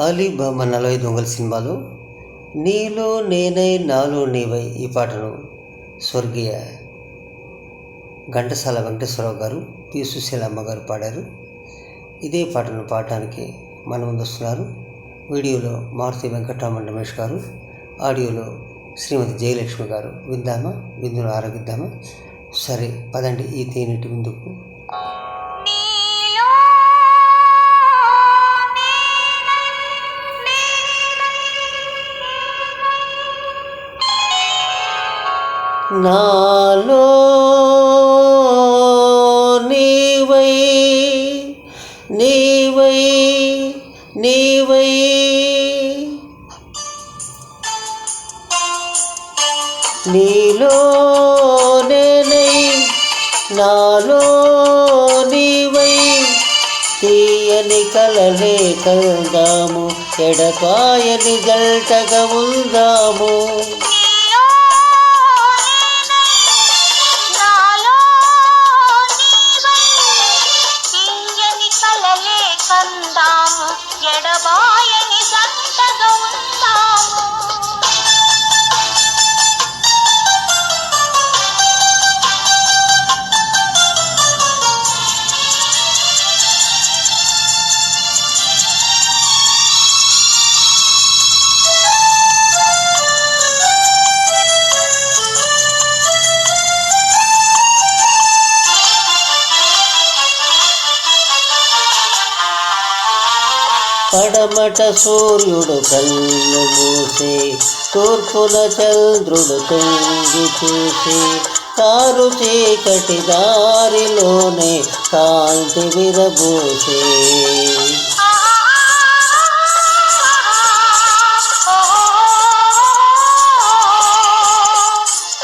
Ali Baba 40 దొంగల సినిమాలో నీలో నేనై నాలో నీవై ఈ పాటను స్వర్గీయ ఘంటసాల వెంకటేశ్వరరావు గారు, పి సుశీలమ్మ గారు పాడారు. ఇదే పాటను పాడటానికి మన ముందు వస్తున్నారు. వీడియోలో మారుతి వెంకటరామన్ రమేష్ గారు, ఆడియోలో శ్రీమతి జయలక్ష్మి గారు. విందామా? విందును ఆరగిద్దామా? సరే పదండి ఈ తేనెటి విందుకు. నాలో నీవై నీవై నీవై నీలో నేనై నాలో నీవై తీయని కలలే కలుదాము, ఎడపాయని జల్టగా ఉందాము. ఎడబాయని జంటగా ఉందాము. పడమట సూర్యుడు కళ్ళు మూసే, తూర్పున చంద్రుడు తొంగి చూసే, కారు చీకటి దారిలోనే కాంతి విరబూసే.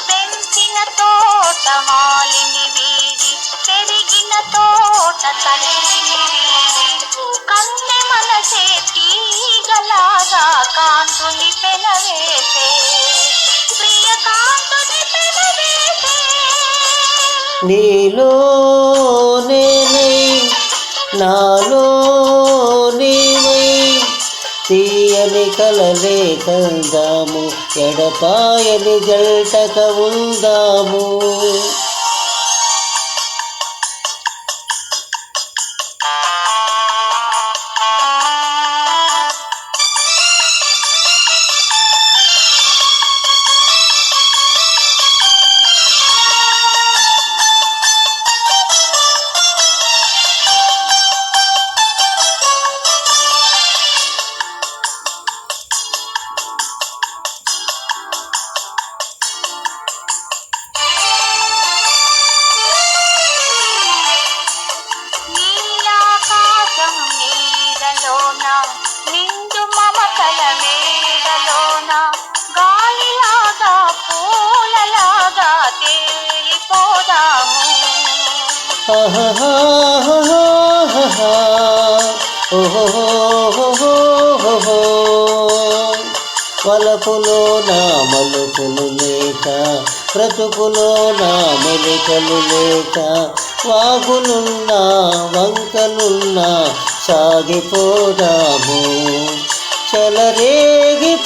పెంచిన తోట మాలిని వీడి, పెరిగిన తోట తల్లిని వీడి, కన్నె మనసే తీగలాగా కాంతుని పెనవేసే, ప్రియ కాంతుని పెనవేసే. నీలో నేనై నాలో నీవై తీయని కలలే కందాము, ఎడపాయని జల్టక ఉందాము. నిండు మమతల మేడలోన గాలిలాగా పూలలాగా తేలిపోదాము. వలపులో నా మలుపులు లేక, బ్రతుకులో నా మెలికలు లేక, వాగులున్నా వంకలున్నా సాగిపోదాము, చెలరేగిపోదాము.